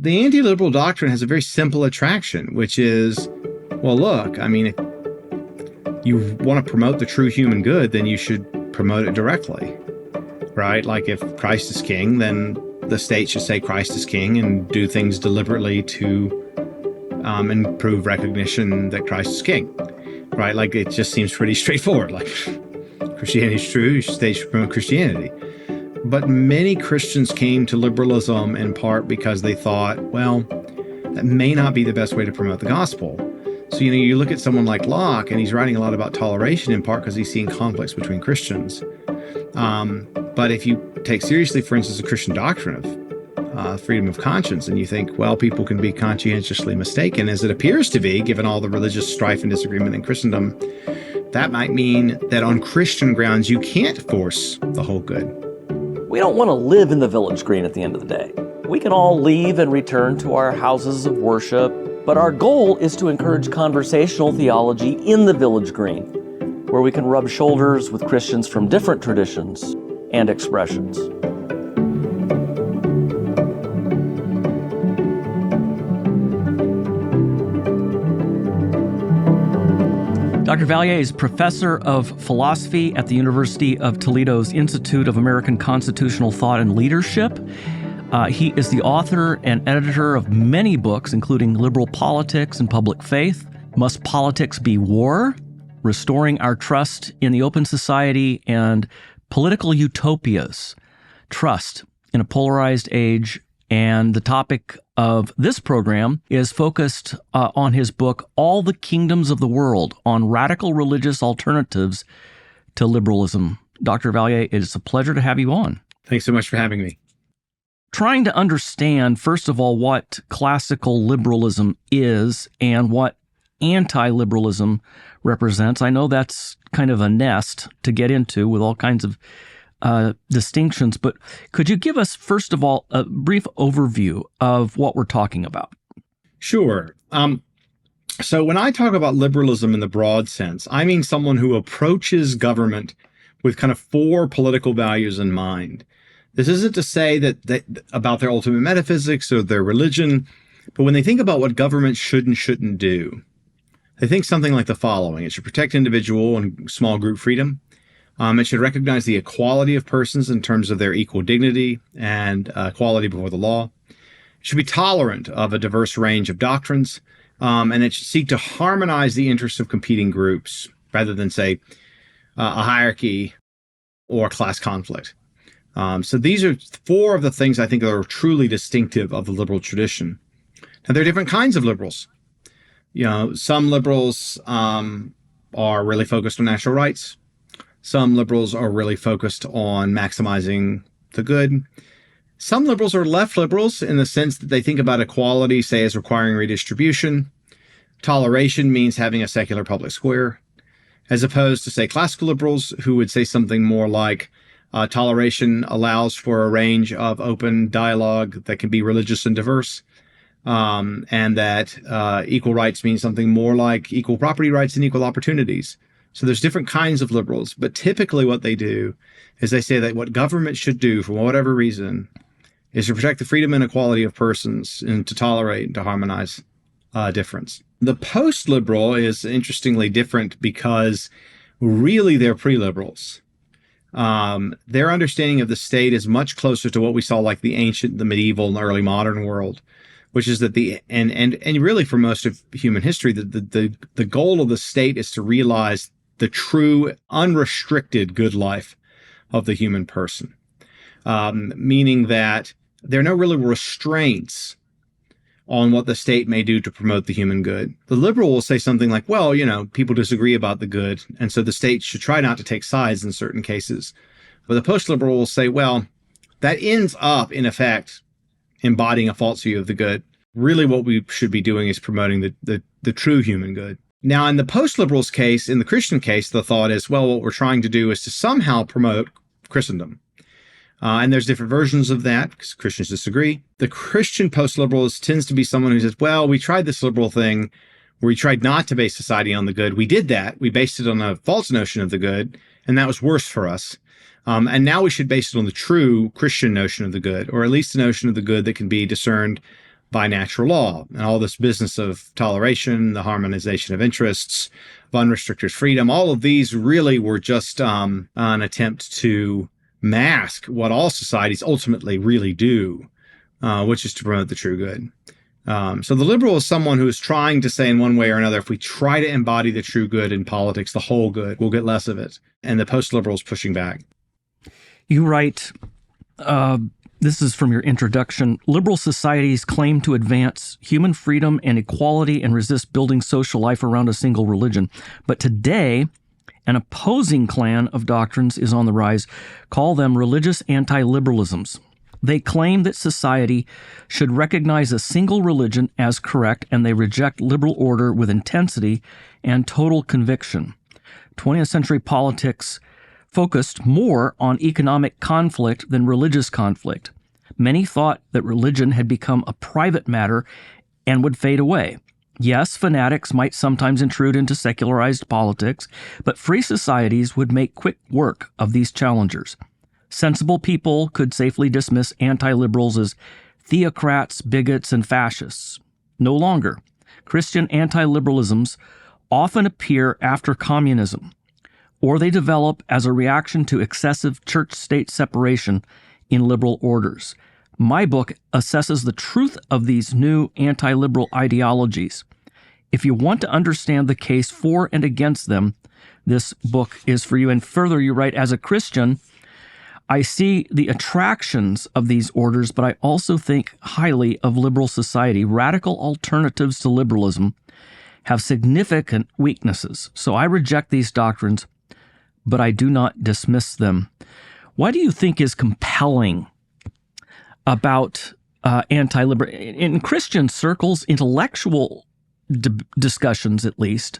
the anti-liberal doctrine has a very simple attraction, which is, well, look, I mean, if you want to promote the true human good, then you should promote it directly, right? Like if Christ is king, then the state should say Christ is king and do things deliberately to improve recognition that Christ is king, right? Like it just seems pretty straightforward. Like Christianity is true, state should promote Christianity. But many Christians came to liberalism in part because they thought, well, that may not be the best way to promote the gospel. So, you look at someone like Locke, and he's writing a lot about toleration in part because he's seeing conflicts between Christians. But if you take seriously, for instance, the Christian doctrine of freedom of conscience, and you think, well, people can be conscientiously mistaken, as it appears to be, given all the religious strife and disagreement in Christendom, that might mean that on Christian grounds, you can't force the whole good. We don't want to live in the village green at the end of the day. We can all leave and return to our houses of worship, but our goal is to encourage conversational theology in the village green, where we can rub shoulders with Christians from different traditions and expressions. Dr. Vallier is professor of philosophy at the University of Toledo's Institute of American Constitutional Thought and Leadership. He is the author and editor of many books, including Liberal Politics and Public Faith, Must Politics Be War?, Restoring Our Trust in the Open Society, and Political Utopias, Trust in a Polarized Age. And the topic of this program is focused on his book, All the Kingdoms of the World, on Radical Religious Alternatives to Liberalism. Dr. Vallier, it is a pleasure to have you on. Thanks so much for having me. Trying to understand, first of all, what classical liberalism is and what anti-liberalism represents. I know that's kind of a nest to get into with all kinds of distinctions, but could you give us, first of all, a brief overview of what we're talking about? Sure. So when I talk about liberalism in the broad sense, I mean someone who approaches government with kind of four political values in mind. This isn't to say that about their ultimate metaphysics or their religion, but when they think about what government should and shouldn't do, they think something like the following. It should protect individual and small group freedom. It should recognize the equality of persons in terms of their equal dignity and equality before the law. It should be tolerant of a diverse range of doctrines, and it should seek to harmonize the interests of competing groups rather than, say, a hierarchy or class conflict. So these are four of the things I think are truly distinctive of the liberal tradition. Now, there are different kinds of liberals. Some liberals are really focused on natural rights. Some liberals are really focused on maximizing the good. Some liberals are left liberals in the sense that they think about equality, say, as requiring redistribution. Toleration means having a secular public square, as opposed to, say, classical liberals who would say something more like toleration allows for a range of open dialogue that can be religious and diverse, and that equal rights means something more like equal property rights and equal opportunities. So there's different kinds of liberals, but typically what they do is they say that what government should do for whatever reason is to protect the freedom and equality of persons and to tolerate and to harmonize difference. The post-liberal is interestingly different because really they're pre-liberals. Their understanding of the state is much closer to what we saw like the ancient, the medieval, and early modern world, which is that and really for most of human history, the goal of the state is to realize the true, unrestricted good life of the human person, meaning that there are no real restraints on what the state may do to promote the human good. The liberal will say something like, well, people disagree about the good, and so the state should try not to take sides in certain cases. But the post-liberal will say, well, that ends up, in effect, embodying a false view of the good. Really what we should be doing is promoting the true human good. Now, in the post-liberals case, in the Christian case, the thought is, well, what we're trying to do is to somehow promote Christendom. And there's different versions of that because Christians disagree. The Christian post-liberalist tends to be someone who says, well, we tried this liberal thing where we tried not to base society on the good. We did that. We based it on a false notion of the good, and that was worse for us. And now we should base it on the true Christian notion of the good, or at least the notion of the good that can be discerned by natural law. And all this business of toleration, the harmonization of interests, of unrestricted freedom, all of these really were just an attempt to mask what all societies ultimately really do, which is to promote the true good. So the liberal is someone who is trying to say in one way or another, if we try to embody the true good in politics, the whole good, we'll get less of it. And the post-liberal is pushing back. You write, this is from your introduction, liberal societies claim to advance human freedom and equality and resist building social life around a single religion. But today, an opposing clan of doctrines is on the rise. Call them religious anti-liberalisms. They claim that society should recognize a single religion as correct, and they reject liberal order with intensity and total conviction. 20th century politics focused more on economic conflict than religious conflict. Many thought that religion had become a private matter and would fade away. Yes, fanatics might sometimes intrude into secularized politics, but free societies would make quick work of these challengers. Sensible people could safely dismiss anti-liberals as theocrats, bigots, and fascists. No longer. Christian anti-liberalisms often appear after communism, or they develop as a reaction to excessive church-state separation in liberal orders. My book assesses the truth of these new anti-liberal ideologies. If you want to understand the case for and against them, this book is for you. And further, you write, as a Christian, I see the attractions of these orders, but I also think highly of liberal society. Radical alternatives to liberalism have significant weaknesses, so I reject these doctrines, but I do not dismiss them. What do you think is compelling about anti-liberal, in Christian circles, intellectual discussions at least?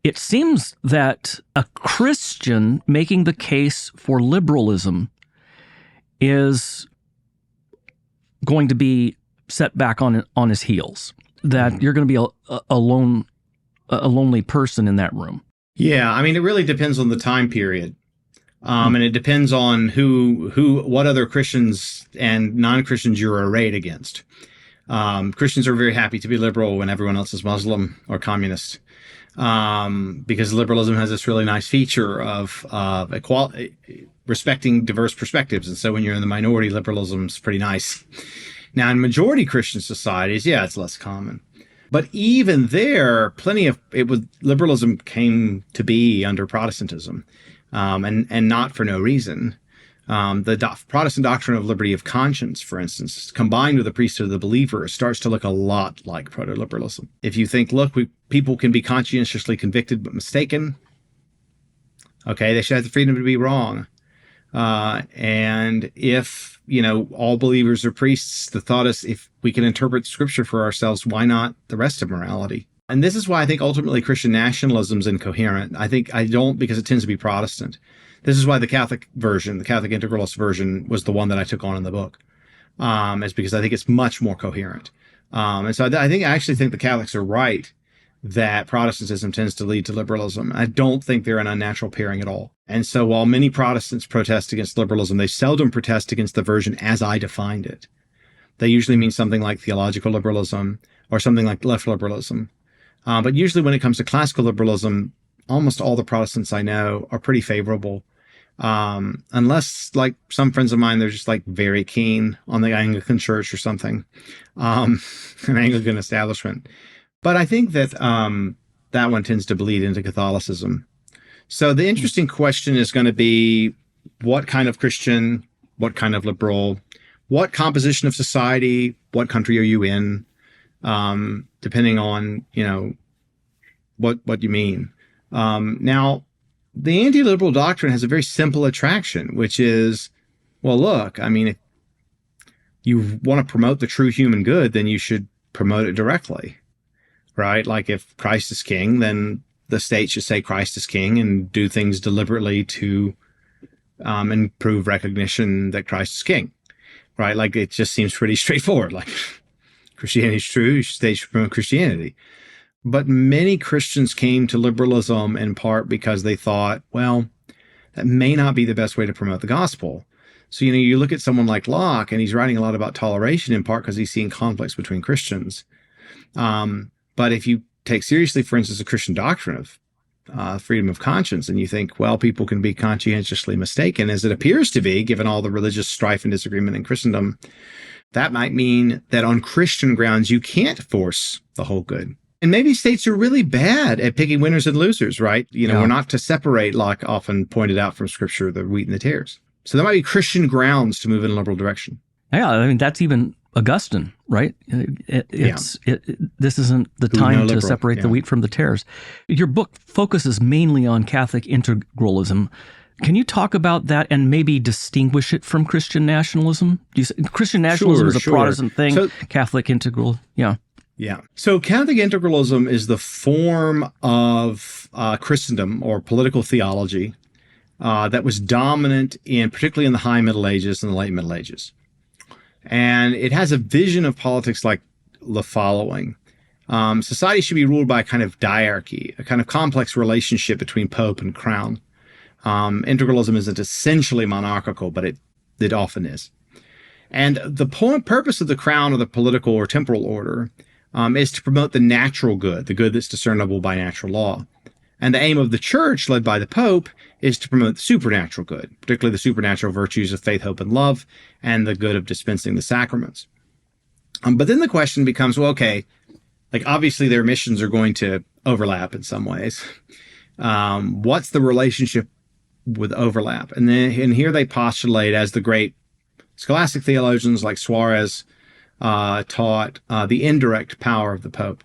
It seems that a Christian making the case for liberalism is going to be set back on his heels, that you're going to be a lonely person in that room. Yeah, I mean, it really depends on the time period. And it depends on what other Christians and non-Christians you're arrayed against. Christians are very happy to be liberal when everyone else is Muslim or communist, because liberalism has this really nice feature of equality, respecting diverse perspectives. And so when you're in the minority, liberalism's pretty nice. Now, in majority Christian societies, yeah, it's less common. But even there, liberalism came to be under Protestantism, and not for no reason. The Protestant doctrine of liberty of conscience, for instance, combined with the priesthood of the believer, starts to look a lot like proto-liberalism. If you think, look, people can be conscientiously convicted but mistaken, okay, they should have the freedom to be wrong. And if, all believers are priests, the thought is, if we can interpret Scripture for ourselves, why not the rest of morality? And this is why I think ultimately Christian nationalism is incoherent. Because it tends to be Protestant. This is why the Catholic version, the Catholic Integralist version, was the one that I took on in the book. Is because I think it's much more coherent. And so I actually think the Catholics are right that Protestantism tends to lead to liberalism. I don't think they're an unnatural pairing at all. And so while many Protestants protest against liberalism, they seldom protest against the version as I defined it. They usually mean something like theological liberalism or something like left liberalism. But usually when it comes to classical liberalism, almost all the Protestants I know are pretty favorable. Unless, like some friends of mine, they're just like very keen on the Anglican Church or something, an Anglican establishment. But I think that that one tends to bleed into Catholicism. So the interesting question is going to be, what kind of Christian, what kind of liberal, what composition of society, what country are you in, depending on, what you mean. Now, the anti-liberal doctrine has a very simple attraction, which is, well, look, I mean, if you want to promote the true human good, then you should promote it directly, right? Like if Christ is king, then the state should say Christ is king and do things deliberately to improve recognition that Christ is king, right? Like it just seems pretty straightforward. Like Christianity is true, state should promote Christianity. But many Christians came to liberalism in part because they thought, well, that may not be the best way to promote the gospel. So, you look at someone like Locke, and he's writing a lot about toleration, in part because he's seeing conflicts between Christians. But if you take seriously, for instance, the Christian doctrine of freedom of conscience, and you think, well, people can be conscientiously mistaken, as it appears to be, given all the religious strife and disagreement in Christendom, that might mean that on Christian grounds, you can't force the whole good. And maybe states are really bad at picking winners and losers, right? We're not to separate, Locke often pointed out from Scripture, the wheat and the tares. So there might be Christian grounds to move in a liberal direction. Yeah, I mean, that's even Augustine, right? This isn't the time to separate the wheat from the tares. Your book focuses mainly on Catholic integralism. Can you talk about that and maybe distinguish it from Christian nationalism? Christian nationalism is a Protestant thing, so, Catholic integral, yeah. So Catholic integralism is the form of Christendom or political theology that was dominant particularly in the High Middle Ages and the Late Middle Ages. And it has a vision of politics like the following. Society should be ruled by a kind of diarchy, a kind of complex relationship between Pope and Crown. Integralism isn't essentially monarchical, but it often is. And the purpose of the Crown or the political or temporal order is to promote the natural good, the good that's discernible by natural law. And the aim of the Church, led by the Pope, is to promote the supernatural good, particularly the supernatural virtues of faith, hope, and love, and the good of dispensing the sacraments. But then the question becomes, well, okay, like obviously their missions are going to overlap in some ways. What's the relationship with overlap? And here they postulate, as the great scholastic theologians like Suarez taught, the indirect power of the Pope.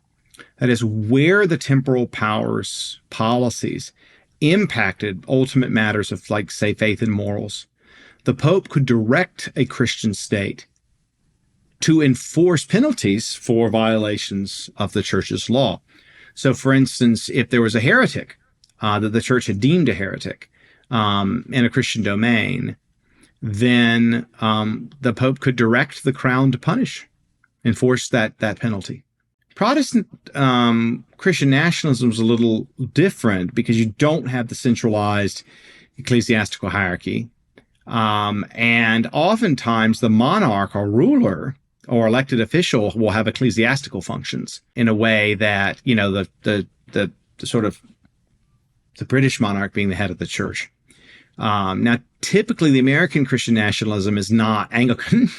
That is, where the temporal powers policies impacted ultimate matters of, like, say, faith and morals, the Pope could direct a Christian state to enforce penalties for violations of the Church's law. So, for instance, if there was a heretic that the Church had deemed a heretic in a Christian domain, then the Pope could direct the Crown to enforce that penalty. Protestant Christian nationalism is a little different because you don't have the centralized ecclesiastical hierarchy. And oftentimes the monarch or ruler or elected official will have ecclesiastical functions in a way that, the sort of the British monarch being the head of the church. Now, typically the American Christian nationalism is not Anglican.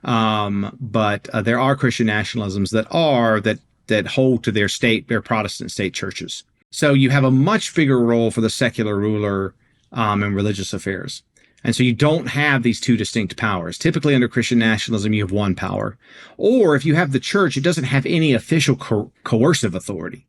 But there are Christian nationalisms that hold to their Protestant state churches. So you have a much bigger role for the secular ruler in religious affairs. And so you don't have these two distinct powers. Typically under Christian nationalism, you have one power. Or if you have the church, it doesn't have any official coercive authority.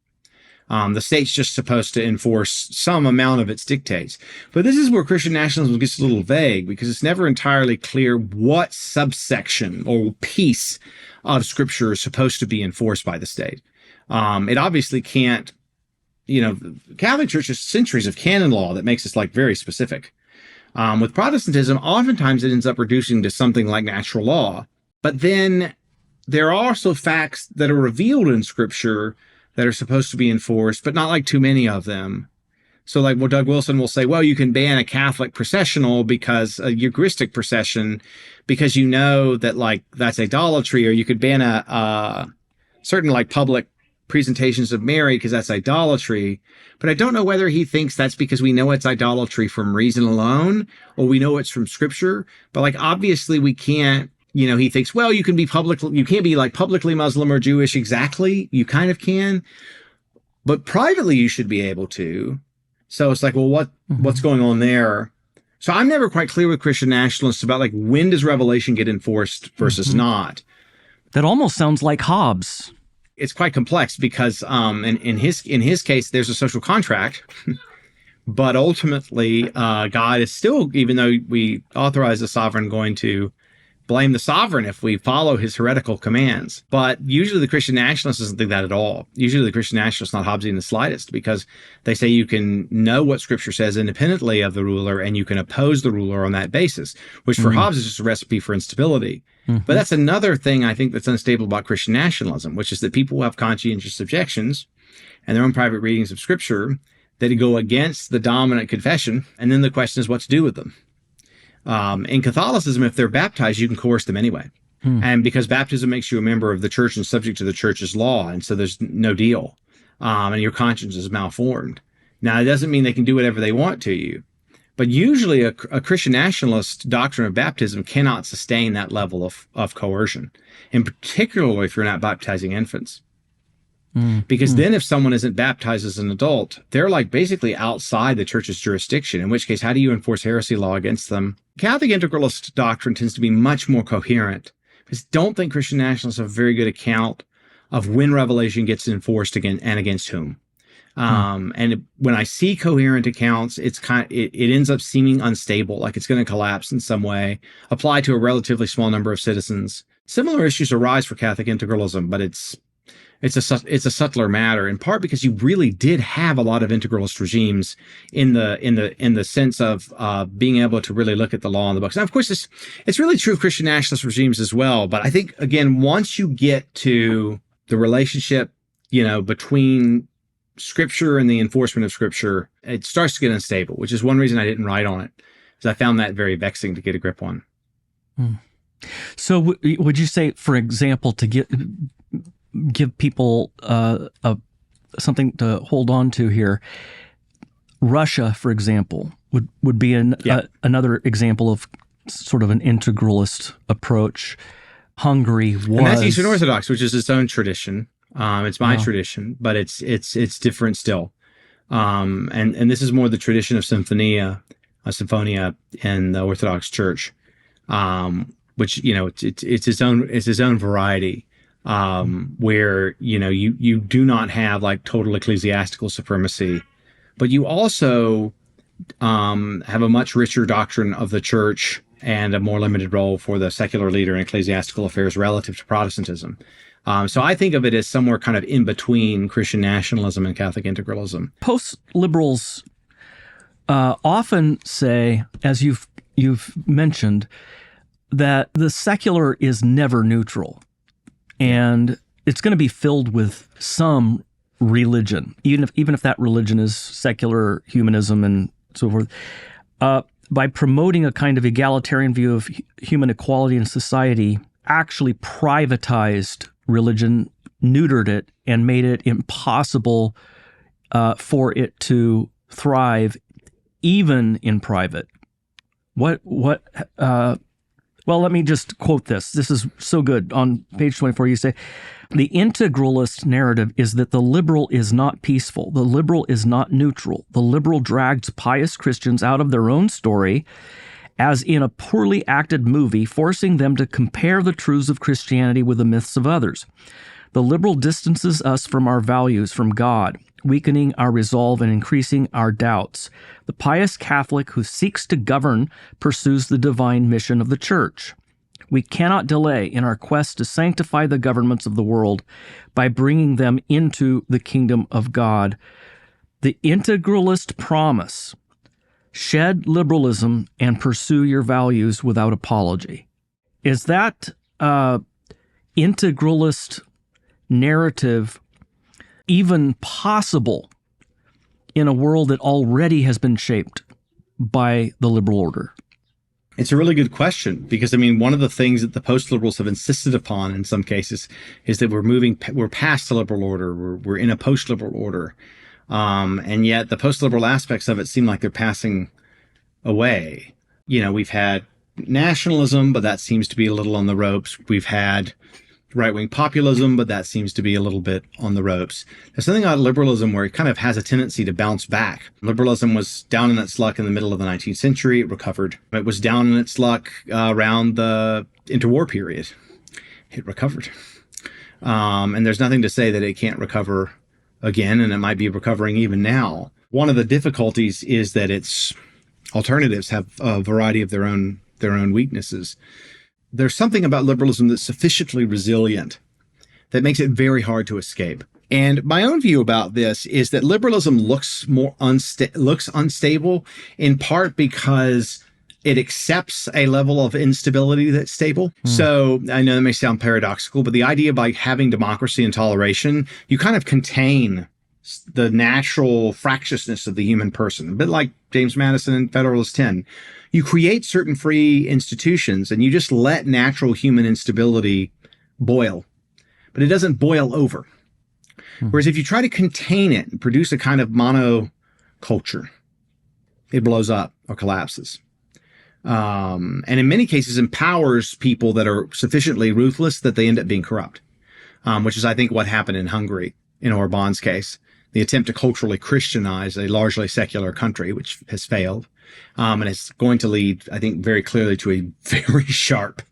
The state's just supposed to enforce some amount of its dictates. But this is where Christian nationalism gets a little vague, because it's never entirely clear what subsection or piece of Scripture is supposed to be enforced by the state. It obviously can't, the Catholic Church has centuries of canon law that makes this very specific. With Protestantism, oftentimes it ends up reducing to something like natural law. But then there are also facts that are revealed in Scripture that are supposed to be enforced, but not too many of them. So Doug Wilson will say, well, you can ban a Catholic processional because a Eucharistic procession, because that that's idolatry, or you could ban a certain public presentations of Mary because that's idolatry. But I don't know whether he thinks that's because we know it's idolatry from reason alone, or we know it's from Scripture. But obviously we can't. He thinks, well, you can't be publicly Muslim or Jewish. Exactly. You kind of can, but privately you should be able to. So it's what's going on there? So I'm never quite clear with Christian nationalists about when does revelation get enforced versus not. That almost sounds like Hobbes. It's quite complex because in his case, there's a social contract. But ultimately, God is still, even though we authorize the sovereign, going to blame the sovereign if we follow his heretical commands. But usually the Christian nationalist doesn't think that at all. Usually the Christian nationalist is not Hobbesian in the slightest, because they say you can know what Scripture says independently of the ruler, and you can oppose the ruler on that basis, which for Hobbes is just a recipe for instability. But that's another thing I think that's unstable about Christian nationalism, which is that people who have conscientious objections and their own private readings of Scripture that go against the dominant confession, and then the question is what to do with them. In Catholicism, if they're baptized, you can coerce them anyway. And because baptism makes you a member of the church and subject to the church's law, and so there's no deal, and your conscience is malformed. Now, it doesn't mean they can do whatever they want to you, but usually a Christian nationalist doctrine of baptism cannot sustain that level of coercion, and particularly if you're not baptizing infants. Because then if someone isn't baptized as an adult, they're like basically outside the church's jurisdiction, in which case, how do you enforce heresy law against them? Catholic integralist doctrine tends to be much more coherent. I just don't think Christian nationalists have a very good account of when revelation gets enforced again and against whom. And when I see coherent accounts, it ends up seeming unstable, like it's going to collapse in some way, apply to a relatively small number of citizens. Similar issues arise for Catholic integralism, but it's a subtler matter, in part because you really did have a lot of integralist regimes in the sense of being able to really look at the law in the books. Now, of course, it's really true of Christian nationalist regimes as well. But I think, again, once you get to the relationship, between Scripture and the enforcement of Scripture, it starts to get unstable, which is one reason I didn't write on it, because I found that very vexing to get a grip on. So would you say, for example, to give people something to hold on to here, Russia, for example, would be another example of sort of an integralist approach. Hungary was... And that's Eastern Orthodox, which is its own tradition. It's my tradition, but it's different still. And this is more the tradition of Symphonia in the Orthodox Church, which, it's its own variety. Where, you do not have like total ecclesiastical supremacy, but you also have a much richer doctrine of the church and a more limited role for the secular leader in ecclesiastical affairs relative to Protestantism. So I think of it as somewhere kind of in between Christian nationalism and Catholic integralism. Post-liberals often say, as you've mentioned, that the secular is never neutral. And it's going to be filled with some religion, even if that religion is secular humanism and so forth. By promoting a kind of egalitarian view of human equality in society, actually privatized religion, neutered it, and made it impossible for it to thrive, even in private. Well, let me just quote this. This is so good. On page 24, you say, the integralist narrative is that the liberal is not peaceful. The liberal is not neutral. The liberal drags pious Christians out of their own story, as in a poorly acted movie, forcing them to compare the truths of Christianity with the myths of others. The liberal distances us from our values, from God, weakening our resolve and increasing our doubts. The pious Catholic who seeks to govern pursues the divine mission of the Church. We cannot delay in our quest to sanctify the governments of the world by bringing them into the kingdom of God. The integralist promise: shed liberalism and pursue your values without apology. Is that integralist narrative even possible in a world that already has been shaped by the liberal order? It's a really good question, because one of the things that the post-liberals have insisted upon in some cases is that we're past the liberal order, we're in a post-liberal order, and yet the post-liberal aspects of it seem like they're passing away. We've had nationalism, but that seems to be a little on the ropes. We've had right-wing populism, but that seems to be a little bit on the ropes. There's something about liberalism where it kind of has a tendency to bounce back. Liberalism was down in its luck in the middle of the 19th century. It recovered. It was down in its luck around the interwar period. It recovered. And there's nothing to say that it can't recover again, and it might be recovering even now. One of the difficulties is that its alternatives have a variety of their own weaknesses. There's something about liberalism that's sufficiently resilient that makes it very hard to escape. And my own view about this is that liberalism looks unstable, in part because it accepts a level of instability that's stable. So I know that may sound paradoxical, but the idea by having democracy and toleration, you kind of contain the natural fractiousness of the human person, a bit like James Madison in Federalist 10. You create certain free institutions and you just let natural human instability boil, but it doesn't boil over. Whereas if you try to contain it and produce a kind of monoculture, it blows up or collapses. And in many cases empowers people that are sufficiently ruthless that they end up being corrupt, which is, I think, what happened in Hungary in Orban's case. The attempt to culturally Christianize a largely secular country, which has failed. And it's going to lead, I think, very clearly to a very sharp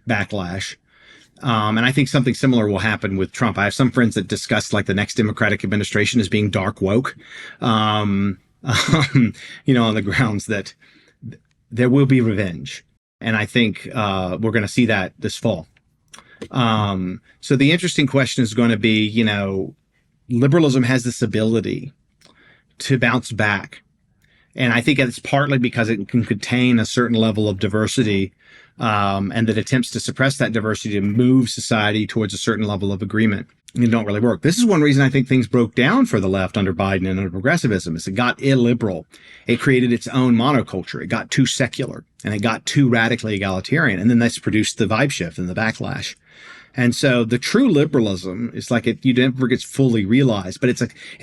backlash. And I think something similar will happen with Trump. I have some friends that discuss like the next Democratic administration as being dark woke, on the grounds that there will be revenge. And I think we're going to see that this fall. So the interesting question is going to be, liberalism has this ability to bounce back. And I think it's partly because it can contain a certain level of diversity, and that attempts to suppress that diversity to move society towards a certain level of agreement. And it don't really work. This is one reason I think things broke down for the left under Biden and under progressivism, is it got illiberal. It created its own monoculture. It got too secular and it got too radically egalitarian. And then that's produced the vibe shift and the backlash. And so the true liberalism is like you never gets fully realized, but it's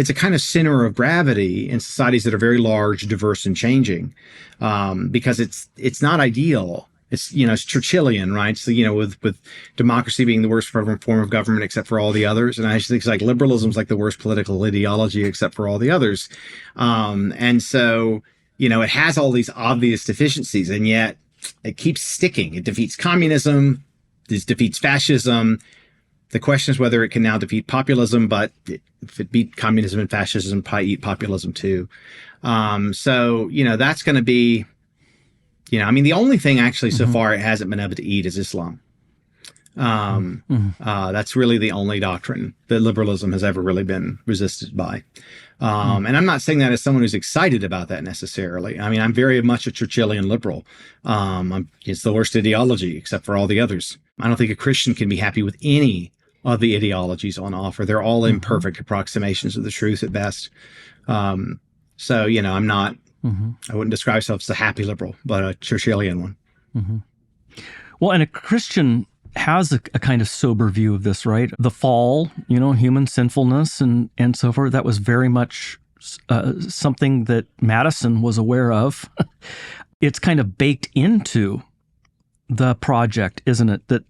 a kind of center of gravity in societies that are very large, diverse, and changing, because it's not ideal. It's Churchillian, right? So with democracy being the worst form of government except for all the others, and I just think it's like liberalism's like the worst political ideology except for all the others, and so it has all these obvious deficiencies, and yet it keeps sticking. It defeats communism. This defeats fascism. The question is whether it can now defeat populism, but if it beat communism and fascism, probably eat populism too. So that's going to be, the only thing actually so far it hasn't been able to eat is Islam. That's really the only doctrine that liberalism has ever really been resisted by. And I'm not saying that as someone who's excited about that necessarily. I mean, I'm very much a Churchillian liberal. It's the worst ideology except for all the others. I don't think a Christian can be happy with any of the ideologies on offer. They're all imperfect approximations of the truth at best. So, I'm not, I wouldn't describe myself as a happy liberal, but a Churchillian one. Well, and a Christian has a kind of sober view of this, right? The fall, human sinfulness and so forth, that was very much something that Madison was aware of. It's kind of baked into the project, isn't it? That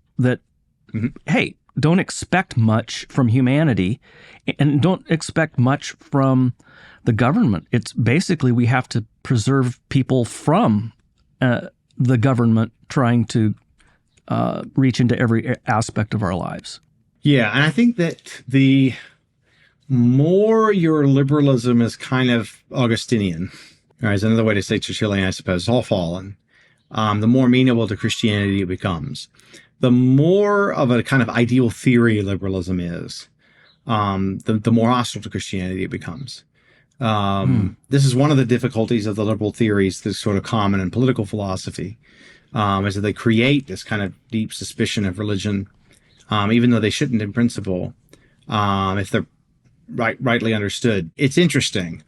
hey, don't expect much from humanity and don't expect much from the government. It's basically we have to preserve people from the government trying to reach into every aspect of our lives. Yeah, and I think that the more your liberalism is kind of Augustinian, or is another way to say Churchillian, I suppose, it's all fallen, the more amenable to Christianity it becomes. The more of a kind of ideal theory liberalism is, the more hostile to Christianity it becomes. This is one of the difficulties of the liberal theories that's sort of common in political philosophy, is that they create this kind of deep suspicion of religion, even though they shouldn't in principle, if they're rightly understood. It's interesting,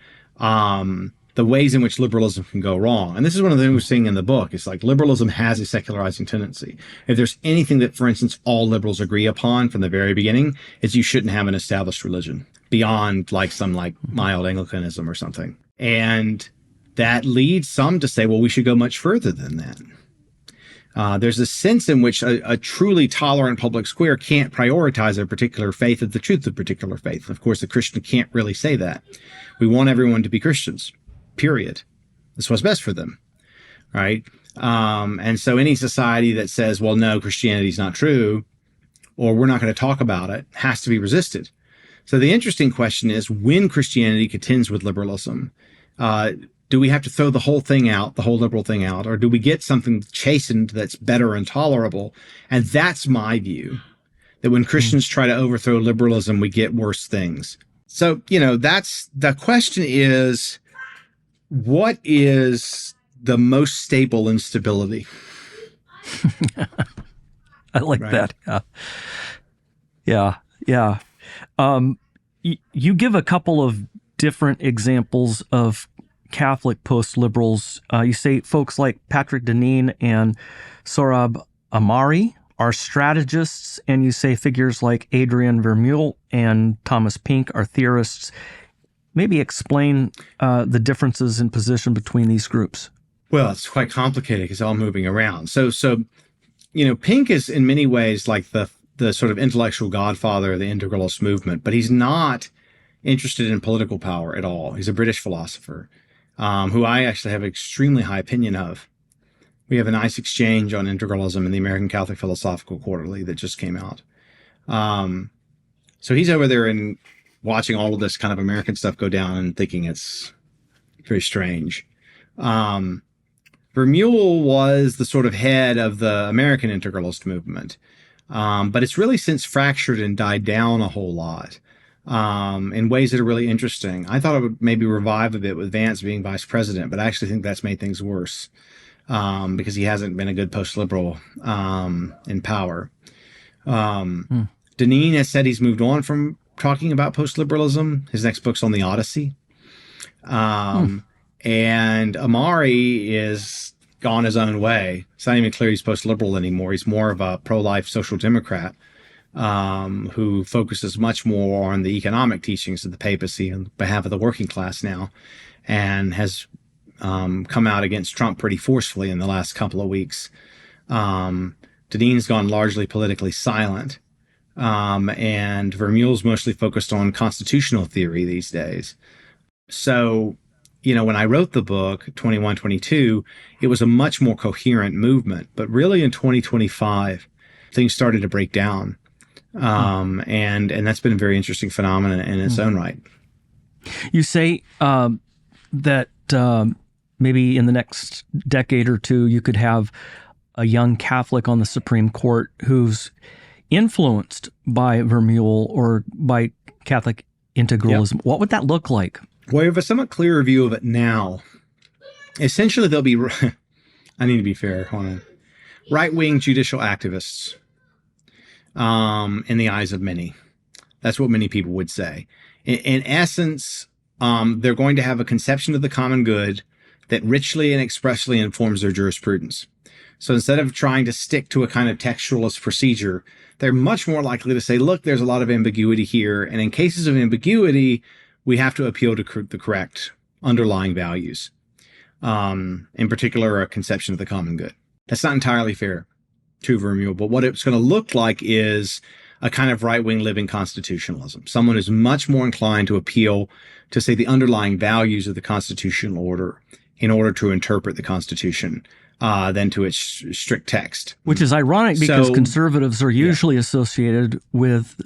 the ways in which liberalism can go wrong. And this is one of the things we're seeing in the book. It's like liberalism has a secularizing tendency. If there's anything that, for instance, all liberals agree upon from the very beginning, is you shouldn't have an established religion beyond like some like mild Anglicanism or something. And that leads some to say, well, we should go much further than that. There's a sense in which a truly tolerant public square can't prioritize a particular faith at the truth of a particular faith. Of course, the Christian can't really say that. We want everyone to be Christians, period. That's what's best for them, right? And so any society that says, well, no, Christianity is not true, or we're not going to talk about it, has to be resisted. So the interesting question is, when Christianity contends with liberalism, do we have to throw the whole thing out, the whole liberal thing out, or do we get something chastened that's better and tolerable? And that's my view, that when Christians try to overthrow liberalism, we get worse things. So, that's the question is, what is the most stable instability? I like that. Yeah. You give a couple of different examples of Catholic post-liberals. You say folks like Patrick Deneen and Sohrab Ahmari are strategists, and you say figures like Adrian Vermeule and Thomas Pink are theorists. Maybe explain the differences in position between these groups. Well, it's quite complicated because it's all moving around. So Pink is in many ways like the sort of intellectual godfather of the integralist movement, but he's not interested in political power at all. He's a British philosopher who I actually have an extremely high opinion of. We have a nice exchange on integralism in the American Catholic Philosophical Quarterly that just came out. So he's over there and watching all of this kind of American stuff go down and thinking it's very strange. Vermeule was the sort of head of the American integralist movement, but it's really since fractured and died down a whole lot in ways that are really interesting. I thought it would maybe revive a bit with Vance being vice president, but I actually think that's made things worse. Because he hasn't been a good post-liberal in power. Deneen has said he's moved on from talking about post-liberalism. His next book's on the Odyssey. And Ahmari is gone his own way. It's not even clear he's post-liberal anymore. He's more of a pro-life social democrat who focuses much more on the economic teachings of the papacy on behalf of the working class now, and has come out against Trump pretty forcefully in the last couple of weeks. Deneen's gone largely politically silent, and Vermeule's mostly focused on constitutional theory these days. So, when I wrote the book, 2122, it was a much more coherent movement. But really in 2025, things started to break down. And that's been a very interesting phenomenon in its own right. You say that maybe in the next decade or two, you could have a young Catholic on the Supreme Court who's influenced by Vermeule or by Catholic integralism. Yep. What would that look like? Well, we have a somewhat clearer view of it now. Essentially, they'll be, I need to be fair, hold on, right-wing judicial activists in the eyes of many. That's what many people would say. In essence, they're going to have a conception of the common good that richly and expressly informs their jurisprudence. So instead of trying to stick to a kind of textualist procedure, they're much more likely to say, look, there's a lot of ambiguity here. And in cases of ambiguity, we have to appeal to the correct underlying values, in particular, a conception of the common good. That's not entirely fair to Vermeule, but what it's going to look like is a kind of right-wing living constitutionalism. Someone who's much more inclined to appeal to, say, the underlying values of the constitutional order in order to interpret the Constitution than to its strict text. Which is ironic because conservatives are usually associated with,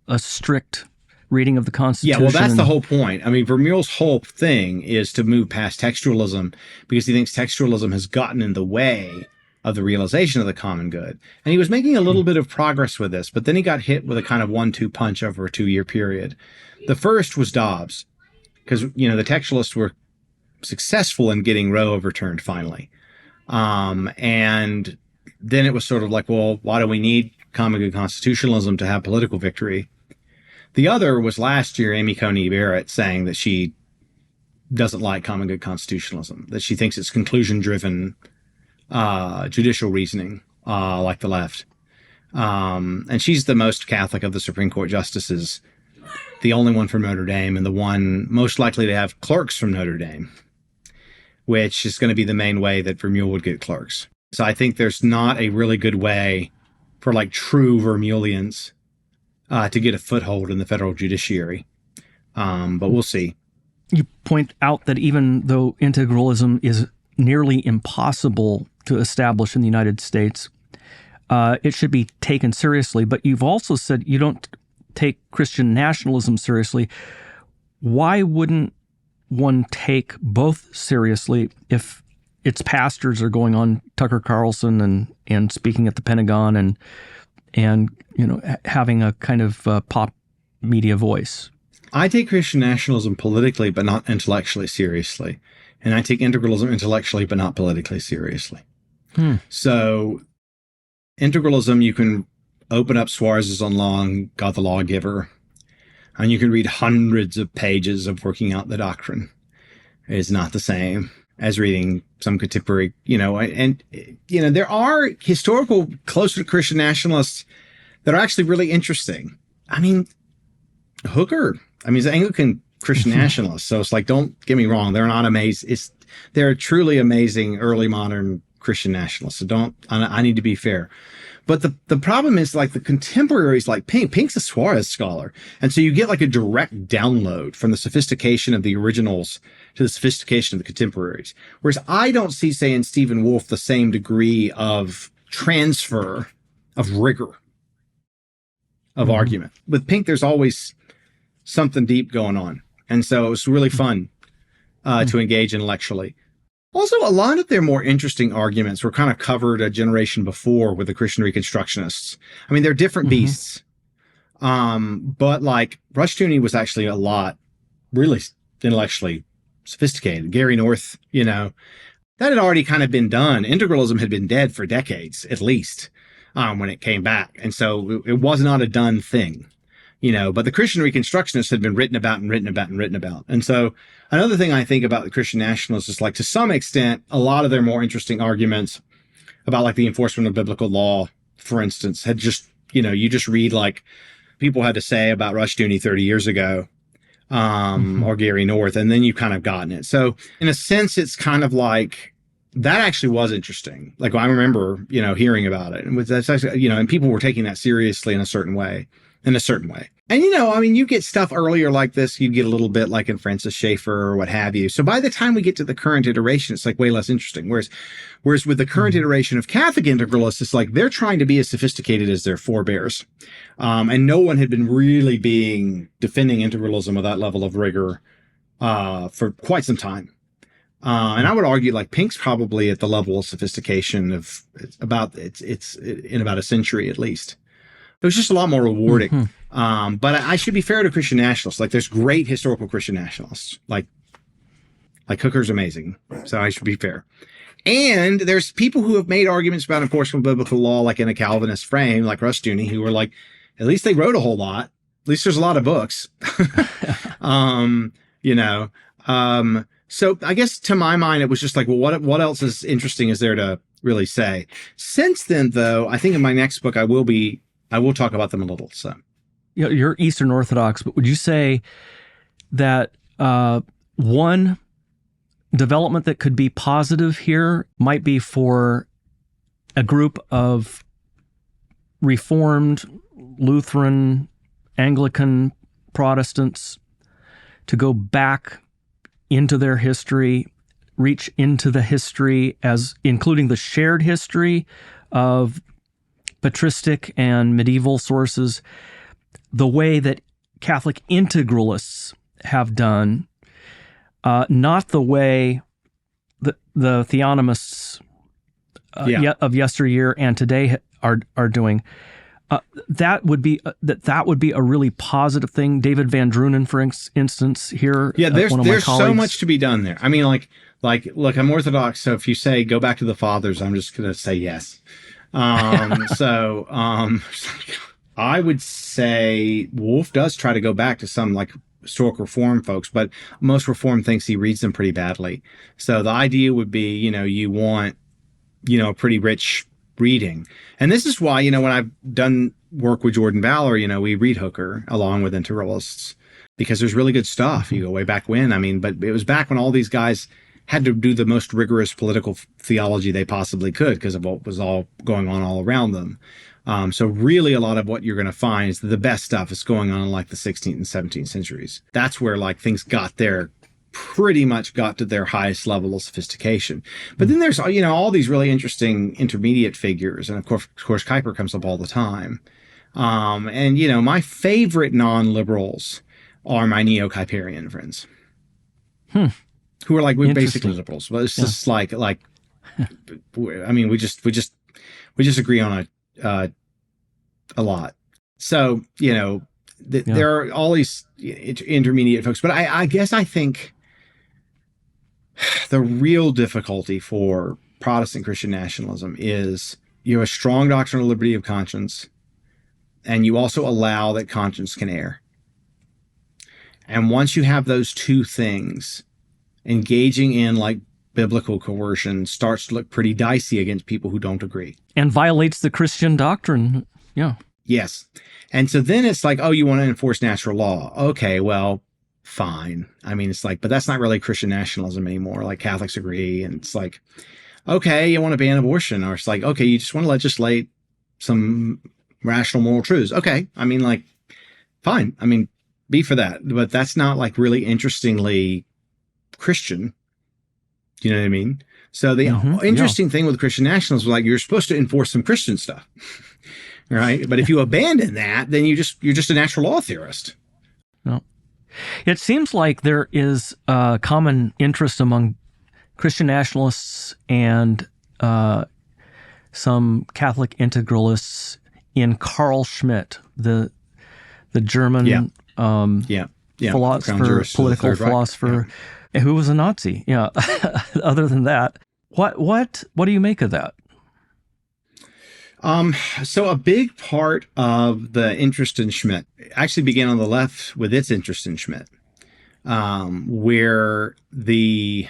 a strict reading of the Constitution. Yeah, well, that's the whole point. I mean, Vermeule's whole thing is to move past textualism because he thinks textualism has gotten in the way of the realization of the common good. And he was making a little bit of progress with this, but then he got hit with a kind of 1-2 punch over a 2-year period. The first was Dobbs, because, the textualists were successful in getting Roe overturned finally. And then it was sort of like, well, why do we need common good constitutionalism to have political victory? The other was last year, Amy Coney Barrett saying that she doesn't like common good constitutionalism, that she thinks it's conclusion-driven judicial reasoning, like the left. And she's the most Catholic of the Supreme Court justices, the only one from Notre Dame, and the one most likely to have clerks from Notre Dame, which is going to be the main way that Vermeule would get clerks. So I think there's not a really good way for true Vermeulians to get a foothold in the federal judiciary. But we'll see. You point out that even though integralism is nearly impossible to establish in the United States, it should be taken seriously. But you've also said you don't take Christian nationalism seriously. Why wouldn't one take both seriously if its pastors are going on Tucker Carlson and speaking at the Pentagon and having a kind of pop media voice? I take Christian nationalism politically, but not intellectually seriously. And I take integralism intellectually, but not politically seriously. So integralism, you can open up Suarez's on Long, God the Lawgiver, and you can read hundreds of pages of working out the doctrine. It's not the same as reading some contemporary, and there are historical closer to Christian nationalists that are actually really interesting. I mean, Hooker, he's an Anglican Christian nationalist. So it's like, don't get me wrong. They're not amazing. They're truly amazing early modern Christian nationalists. So I need to be fair. But the problem is like the contemporaries like Pink's a Suarez scholar. And so you get like a direct download from the sophistication of the originals to the sophistication of the contemporaries. Whereas I don't see, say, in Stephen Wolfe, the same degree of transfer of rigor of argument. With Pink, there's always something deep going on. And so it was really fun to engage intellectually. Also, a lot of their more interesting arguments were kind of covered a generation before with the Christian Reconstructionists. I mean, they're different beasts. But like Rushdoony was actually a lot really intellectually sophisticated. Gary North, that had already kind of been done. Integralism had been dead for decades, at least, when it came back. And so it was not a done thing. But the Christian Reconstructionists had been written about. And so another thing I think about the Christian nationalists is like, to some extent, a lot of their more interesting arguments about like the enforcement of biblical law, for instance, had just, you just read like people had to say about Rushdoony 30 years ago, or Gary North, and then you've kind of gotten it. So in a sense, it's kind of like, that actually was interesting. Like I remember, hearing about it, and that's actually, and people were taking that seriously in a certain way. And you get stuff earlier like this, you get a little bit like in Francis Schaeffer or what have you. So by the time we get to the current iteration, it's like way less interesting. Whereas with the current iteration of Catholic integralists, it's like they're trying to be as sophisticated as their forebears. And no one had been really defending integralism with that level of rigor for quite some time. And I would argue like Pink's probably at the level of sophistication of it's in about a century at least. It was just a lot more rewarding. But I should be fair to Christian nationalists. Like there's great historical Christian nationalists. Like Hooker's amazing. So I should be fair. And there's people who have made arguments about enforcement of biblical law, like in a Calvinist frame, like Rushdoony, who were like, at least they wrote a whole lot. At least there's a lot of books. So I guess to my mind, it was just like, well, what else is interesting is there to really say? Since then, though, I think in my next book, I will talk about them a little. So, you're Eastern Orthodox, but would you say that one development that could be positive here might be for a group of Reformed, Lutheran, Anglican Protestants to go back into their history, reach into the history as including the shared history of patristic and medieval sources, the way that Catholic integralists have done, not the way the theonomists of yesteryear and today are doing. That would be a really positive thing. David Van Drunen, for instance, here. Yeah, there's colleagues. So much to be done there. I mean, look, I'm Orthodox, so if you say go back to the fathers, I'm just going to say yes. I would say Wolfe does try to go back to some like historic Reform folks, but most Reform thinks he reads them pretty badly. So the idea would be, you want, a pretty rich reading. And this is why, when I've done work with Jordan Vallier, we read Hooker along with integralists because there's really good stuff. You go way back when, but it was back when all these guys had to do the most rigorous political theology they possibly could because of what was all going on all around them. So really a lot of what you're going to find is the best stuff is going on in like the 16th and 17th centuries. That's where like things pretty much got to their highest level of sophistication. But then there's, all these really interesting intermediate figures. And of course, Kuyper comes up all the time. And my favorite non-liberals are my neo-Kuyperian friends. Who are like, we're basically liberals, but it's just like, we just agree on a lot. So, there are all these intermediate folks, but I guess I think the real difficulty for Protestant Christian nationalism is you have a strong doctrinal liberty of conscience, and you also allow that conscience can err. And once you have those two things, engaging in like biblical coercion starts to look pretty dicey against people who don't agree. And violates the Christian doctrine. Yeah. Yes. And so then it's like, oh, you want to enforce natural law. Okay, well, fine. I mean, it's like, but that's not really Christian nationalism anymore. Like Catholics agree. And it's like, okay, you want to ban abortion. Or it's like, okay, you just want to legislate some rational moral truths. Okay. I mean, like, fine. I mean, be for that. But that's not like really interestingly Christian. You know what I mean? So the interesting thing with Christian nationalism is like, you're supposed to enforce some Christian stuff. Right. But if you abandon that, then you're just a natural law theorist. No. It seems like there is a common interest among Christian nationalists and some Catholic integralists in Carl Schmitt, the German philosopher, political philosopher, who was a Nazi. Yeah. Other than that, what do you make of that? So a big part of the interest in Schmitt actually began on the left with its interest in Schmitt, where the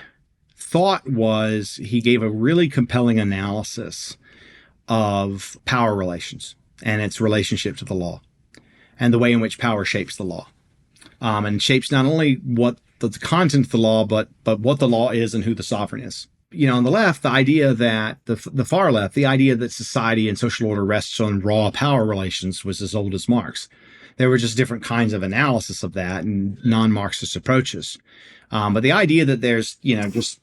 thought was he gave a really compelling analysis of power relations and its relationship to the law and the way in which power shapes the law, and shapes not only what the content of the law, but what the law is and who the sovereign is. You know, on the left, the idea that the far left, the idea that society and social order rests on raw power relations was as old as Marx. There were just different kinds of analysis of that and non-Marxist approaches. But the idea that there's, you know, just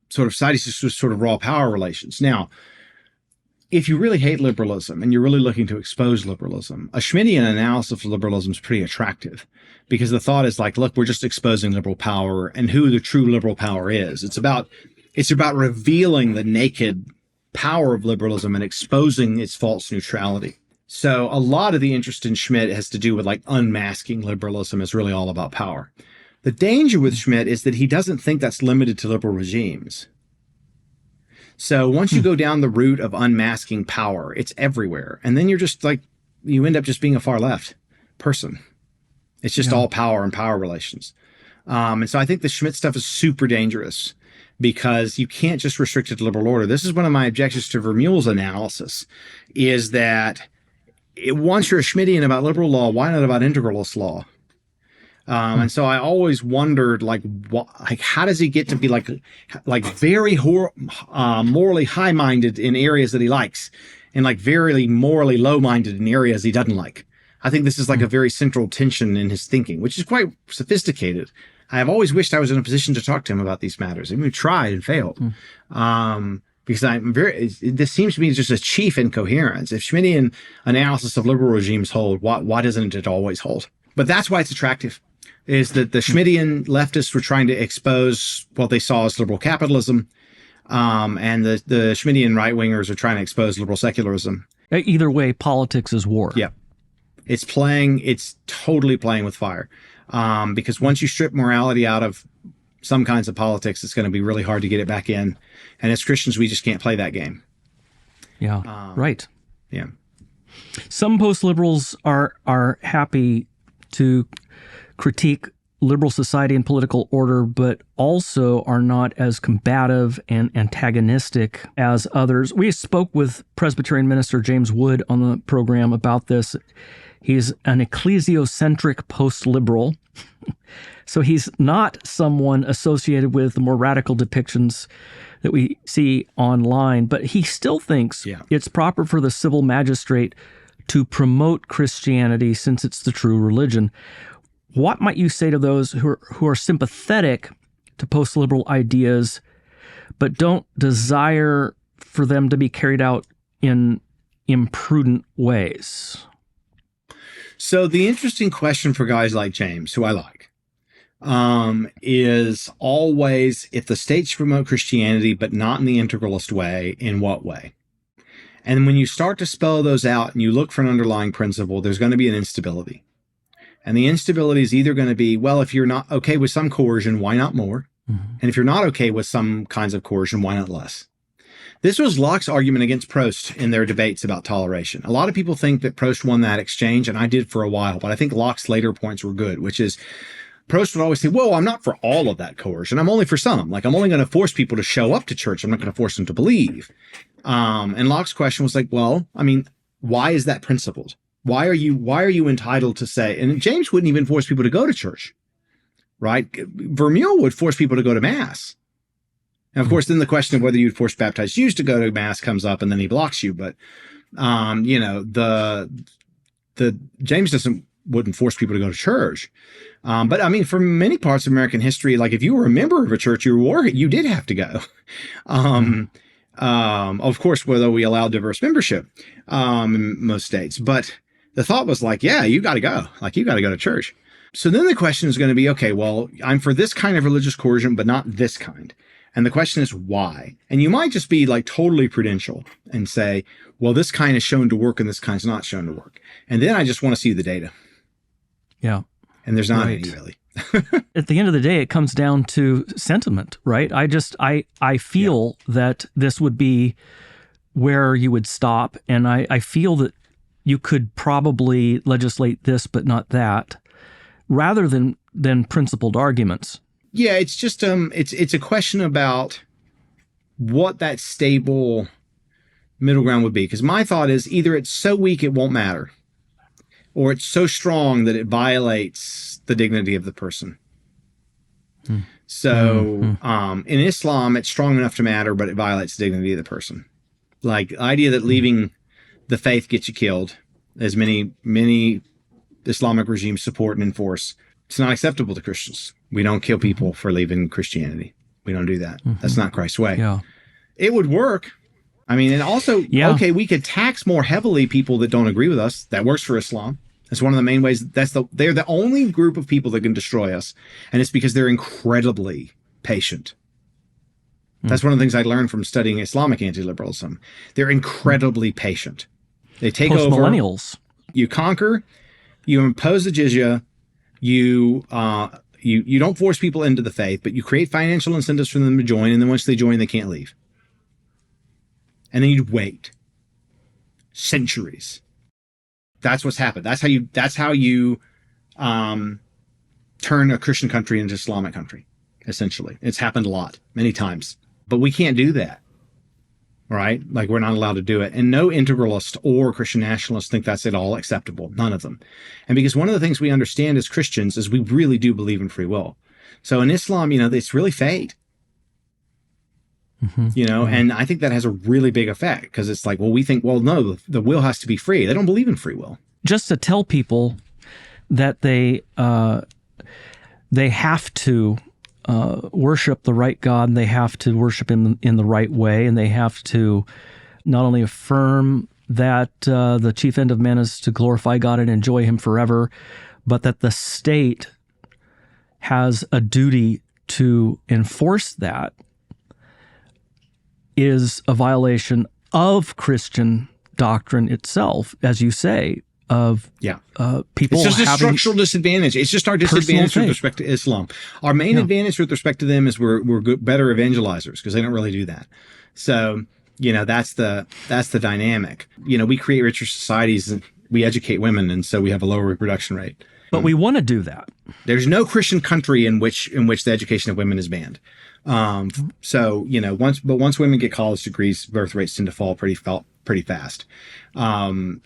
sort of society just sort of raw power relations. Now, if you really hate liberalism and you're really looking to expose liberalism, a Schmidian analysis of liberalism is pretty attractive because the thought is like, look, we're just exposing liberal power and who the true liberal power is. It's about revealing the naked power of liberalism and exposing its false neutrality. So a lot of the interest in Schmitt has to do with like unmasking liberalism. Is really all about power. The danger with Schmitt is that he doesn't think that's limited to liberal regimes. So once you go down the route of unmasking power, it's everywhere. And then you're just like, you end up just being a far left person. It's just all power and power relations. And so I think the Schmitt stuff is super dangerous because you can't just restrict it to liberal order. This is one of my objections to Vermeule's analysis, is that once you're a Schmittian about liberal law, why not about integralist law? And so I always wondered, like, how does he get to be like very morally high-minded in areas that he likes, and like very morally low-minded in areas he doesn't like? I think this is like a very central tension in his thinking, which is quite sophisticated. I have always wished I was in a position to talk to him about these matters. I mean, we tried and failed. Because this seems to me just a chief incoherence. If Schmittian analysis of liberal regimes hold, why doesn't it always hold? But that's why it's attractive, is that the Schmittian leftists were trying to expose what they saw as liberal capitalism, and the Schmittian right-wingers are trying to expose liberal secularism. Either way, politics is war. Yeah. It's totally playing with fire. Because once you strip morality out of some kinds of politics, it's going to be really hard to get it back in. And as Christians, we just can't play that game. Yeah, right. Yeah. Some post-liberals are happy to critique liberal society and political order, but also are not as combative and antagonistic as others. We spoke with Presbyterian minister James Wood on the program about this. He's an ecclesiocentric post-liberal. So he's not someone associated with the more radical depictions that we see online, but he still thinks it's proper for the civil magistrate to promote Christianity since it's the true religion. What might you say to those who are sympathetic to post-liberal ideas, but don't desire for them to be carried out in imprudent ways? So the interesting question for guys like James, who I like, is always, if the state should promote Christianity, but not in the integralist way, in what way? And when you start to spell those out and you look for an underlying principle, there's going to be an instability. And the instability is either going to be, well, if you're not okay with some coercion, why not more? Mm-hmm. And if you're not okay with some kinds of coercion, why not less? This was Locke's argument against Proust in their debates about toleration. A lot of people think that Proust won that exchange, and I did for a while, but I think Locke's later points were good, which is Proust would always say, well, I'm not for all of that coercion. I'm only for some. Like, I'm only going to force people to show up to church. I'm not going to force them to believe. And Locke's question was like, well, I mean, why is that principled? Why are you entitled to say, and James wouldn't even force people to go to church, right? Vermeule would force people to go to Mass. And of course, then the question of whether you'd force baptized Jews to go to Mass comes up, and then he blocks you. But, the James wouldn't force people to go to church. But I mean, for many parts of American history, like if you were a member of a church, you did have to go. Of course, whether we allow diverse membership in most states, but the thought was like, yeah, you got to go. Like, you got to go to church. So then the question is going to be, okay, well, I'm for this kind of religious coercion, but not this kind. And the question is why? And you might just be like totally prudential and say, well, this kind is shown to work and this kind's not shown to work. And then I just want to see the data. Yeah. And there's not any really. At the end of the day, it comes down to sentiment, right? I feel that this would be where you would stop. And I feel that you could probably legislate this, but not that, rather than principled arguments. Yeah, it's just it's a question about what that stable middle ground would be. Because my thought is either it's so weak it won't matter, or it's so strong that it violates the dignity of the person. So in Islam, it's strong enough to matter, but it violates the dignity of the person. Like the idea that leaving the faith gets you killed, as many Islamic regimes support and enforce, it's not acceptable to Christians. We don't kill people for leaving Christianity. We don't do that. That's not Christ's way. Yeah. It would work. I mean, and also, okay, we could tax more heavily people that don't agree with us. That works for Islam. That's one of the main ways. They're the only group of people that can destroy us. And it's because they're incredibly patient. That's one of the things I learned from studying Islamic anti-liberalism. They're incredibly patient. They take over. Post-millennials. You conquer, you impose the jizya, you don't force people into the faith, but you create financial incentives for them to join, and then once they join, they can't leave. And then you'd wait centuries. That's what's happened. That's how you turn a Christian country into Islamic country, essentially. It's happened a lot, many times. But we can't do that, right? Like, we're not allowed to do it. And no integralist or Christian nationalist think that's at all acceptable. None of them. And because one of the things we understand as Christians is we really do believe in free will. So in Islam, it's really fate. And I think that has a really big effect because it's like, well, we think, well, no, the will has to be free. They don't believe in free will. Just to tell people that they have to worship the right God, and they have to worship Him in the right way, and they have to not only affirm that the chief end of man is to glorify God and enjoy Him forever, but that the state has a duty to enforce that, is a violation of Christian doctrine itself, as you say, of people. It's just a structural disadvantage. It's just our disadvantage with respect to Islam. Our main advantage with respect to them is we're better evangelizers because they don't really do that. So, that's the dynamic. We create richer societies and we educate women, and so we have a lower reproduction rate. But we want to do that. There's no Christian country in which the education of women is banned. So, once women get college degrees, birth rates tend to fall pretty fast. I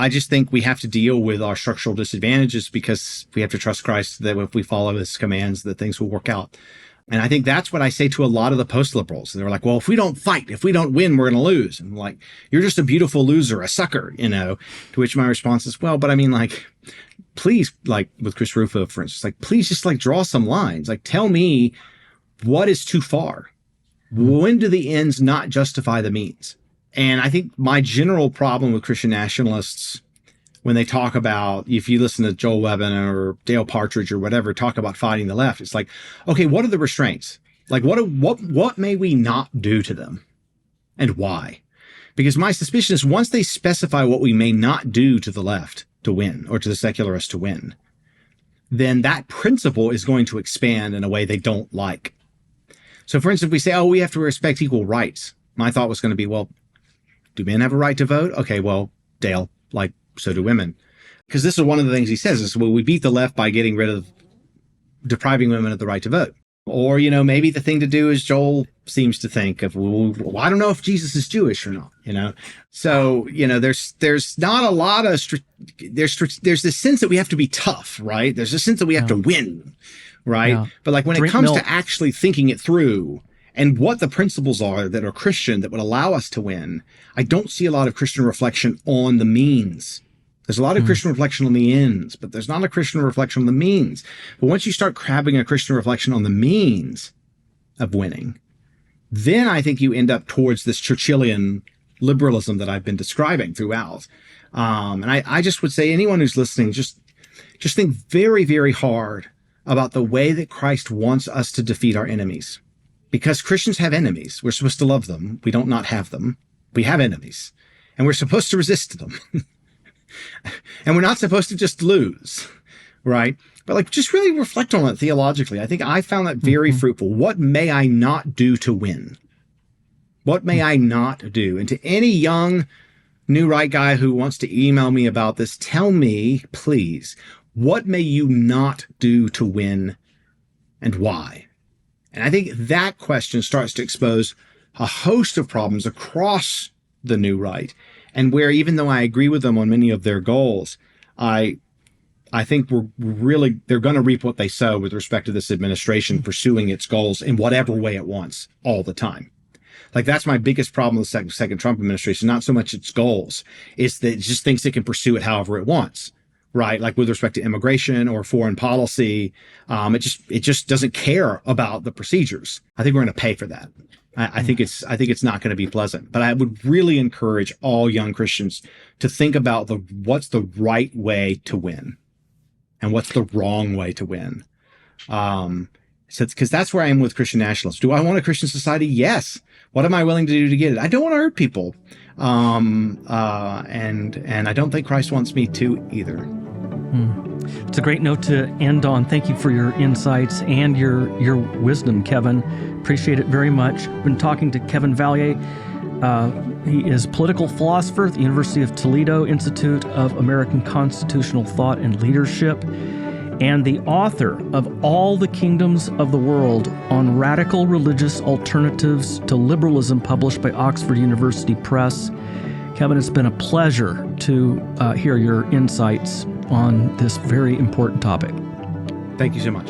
just think we have to deal with our structural disadvantages because we have to trust Christ that if we follow His commands, that things will work out. And I think that's what I say to a lot of the post-liberals. They're like, well, if we don't fight, if we don't win, we're going to lose. And I'm like, you're just a beautiful loser, a sucker, to which my response is, well, but I mean, like, please, like with Chris Rufo, for instance, like, please just like draw some lines. Like, tell me what is too far. When do the ends not justify the means? And I think my general problem with Christian nationalists, when they talk about, if you listen to Joel Webben or Dale Partridge or whatever, talk about fighting the left, it's like, okay, what are the restraints? Like, what may we not do to them and why? Because my suspicion is once they specify what we may not do to the left to win or to the secularists to win, then that principle is going to expand in a way they don't like. So, for instance, if we say, we have to respect equal rights, my thought was going to be, well, do men have a right to vote? Okay, well, Dale, like, so do women. Because this is one of the things he says is, well, we beat the left by getting rid of depriving women of the right to vote. Or, maybe the thing to do is Joel seems to think of, well, I don't know if Jesus is Jewish or not, So, there's not a lot of, there's this sense that we have to be tough, right? There's a sense that we have to win, right? Yeah. But like when it comes to actually thinking it through and what the principles are that are Christian that would allow us to win, I don't see a lot of Christian reflection on the means. There's a lot of Christian reflection on the ends, but there's not a Christian reflection on the means. But once you start having a Christian reflection on the means of winning, then I think you end up towards this Churchillian liberalism that I've been describing throughout. And I just would say anyone who's listening, just think very, very hard about the way that Christ wants us to defeat our enemies. Because Christians have enemies. We're supposed to love them. We don't not have them. We have enemies. And we're supposed to resist them. And we're not supposed to just lose, right? But like, just really reflect on it theologically. I think I found that very fruitful. What may I not do to win? What may I not do? And to any young new right guy who wants to email me about this, tell me, please, what may you not do to win and why? And I think that question starts to expose a host of problems across the new right. And where, even though I agree with them on many of their goals, I think they're going to reap what they sow with respect to this administration pursuing its goals in whatever way it wants all the time. Like, that's my biggest problem with the second Trump administration, not so much its goals, is that it just thinks it can pursue it however it wants, right? Like with respect to immigration or foreign policy, it just doesn't care about the procedures. I think we're going to pay for that. I think it's not going to be pleasant, but I would really encourage all young Christians to think about what's the right way to win and what's the wrong way to win. Because that's where I am with Christian nationalists. Do I want a Christian society? Yes. What am I willing to do to get it? I don't want to hurt people. And I don't think Christ wants me to either. It's a great note to end on. Thank you for your insights and your wisdom, Kevin. Appreciate it very much. Been talking to Kevin Vallier. He is political philosopher at the University of Toledo Institute of American Constitutional Thought and Leadership, and the author of All the Kingdoms of the World on Radical Religious Alternatives to Liberalism, published by Oxford University Press. Kevin, it's been a pleasure to hear your insights on this very important topic. Thank you so much.